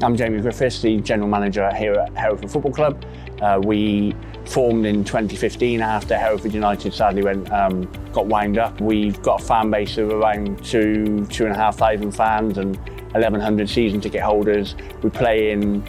I'm Jamie Griffiths, the General Manager here at Hereford Football Club. We formed in 2015 after Hereford United sadly got wound up. We've got a fan base of around 2,500 fans and 1,100 season ticket holders. We play in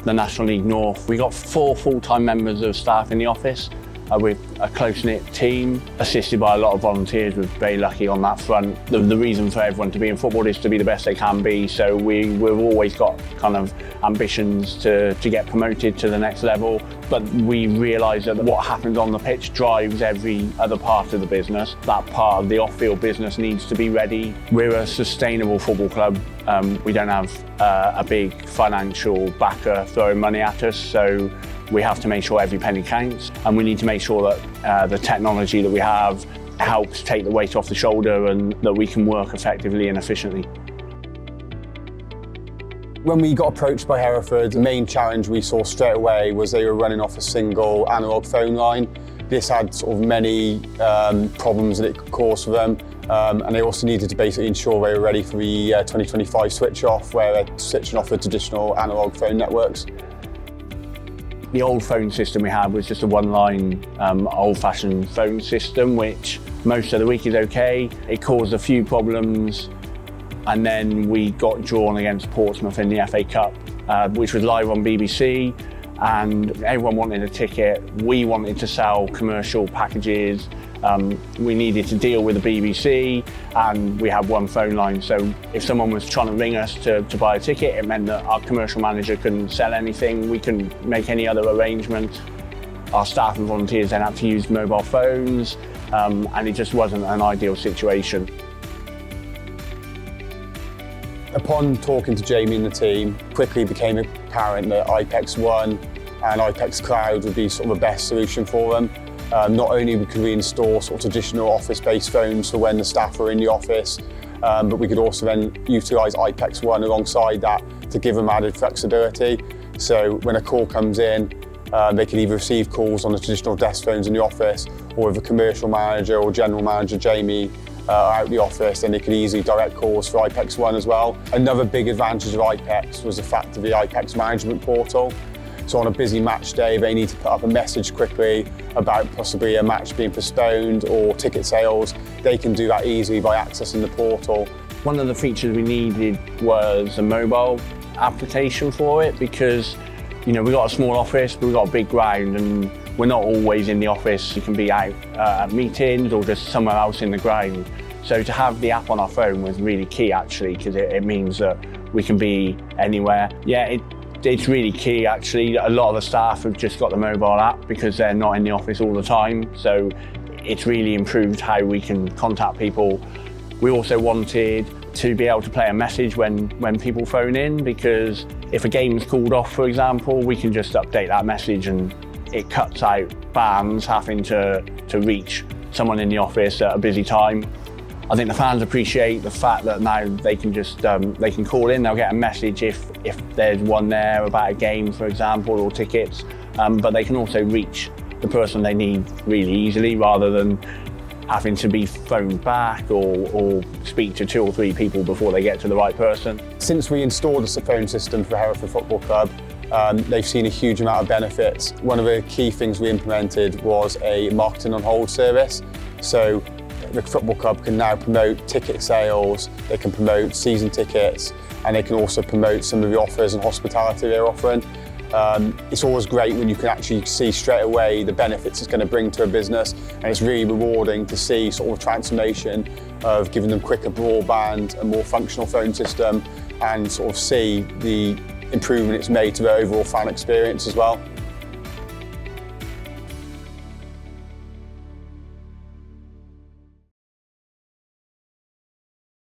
the National League North. We've got 4 full-time members of staff in the office. We're a close-knit team, assisted by a lot of volunteers. We're very lucky on that front. The reason for everyone to be in football is to be the best they can be, so we've always got kind of ambitions to get promoted to the next level, but we realise that what happens on the pitch drives every other part of the business. That part of the off-field business needs to be ready. We're a sustainable football club. We don't have a big financial backer throwing money at us, so we have to make sure every penny counts, and we need to make sure that the technology that we have helps take the weight off the shoulder and that we can work effectively and efficiently. When we got approached by Hereford, the main challenge we saw straight away was they were running off a single analogue phone line. This had sort of many problems that it could cause for them, and they also needed to basically ensure they were ready for the 2025 switch off, where they're switching off the traditional analogue phone networks. The old phone system we had was just a one-line, old-fashioned phone system, which most of the week is okay. It caused a few problems, and then we got drawn against Portsmouth in the FA Cup, which was live on BBC, and everyone wanted a ticket. We wanted to sell commercial packages. We needed to deal with the BBC, and we had one phone line, so if someone was trying to ring us to buy a ticket, it meant that our commercial manager couldn't sell anything, we couldn't make any other arrangements. Our staff and volunteers then had to use mobile phones, and it just wasn't an ideal situation. Upon talking to Jamie and the team, quickly became apparent that IPECS ONE and IPECS Cloud would be sort of the best solution for them. Not only could we install sort of traditional office-based phones for when the staff are in the office, but we could also then utilise IPECS ONE alongside that to give them added flexibility. So when a call comes in, they can either receive calls on the traditional desk phones in the office, or if a commercial manager or general manager, Jamie, are out the office, then they could easily direct calls for IPECS ONE as well. Another big advantage of IPECS was the fact of the IPECS management portal. So on a busy match day, they need to put up a message quickly about possibly a match being postponed or ticket sales. They can do that easily by accessing the portal. One of the features we needed was a mobile application for it, because we've got a small office, but we've got a big ground, and we're not always in the office. You can be out at meetings or just somewhere else in the ground. So to have the app on our phone was really key, actually, because it means that we can be anywhere. Yeah, it's really key, actually. A lot of the staff have just got the mobile app because they're not in the office all the time, so it's really improved how we can contact people. We also wanted to be able to play a message when people phone in, because if a game's called off, for example, we can just update that message and it cuts out fans having to reach someone in the office at a busy time. I think the fans appreciate the fact that now they can just they can call in, they'll get a message if there's one there about a game, for example, or tickets, but they can also reach the person they need really easily, rather than having to be phoned back or speak to 2 or 3 people before they get to the right person. Since we installed the phone system for Hereford Football Club, they've seen a huge amount of benefits. One of the key things we implemented was a marketing on hold service. So the football club can now promote ticket sales, they can promote season tickets, and they can also promote some of the offers and hospitality they're offering. It's always great when you can actually see straight away the benefits it's going to bring to a business, and it's really rewarding to see sort of a transformation of giving them quicker broadband, a more functional phone system, and sort of see the improvement it's made to their overall fan experience as well.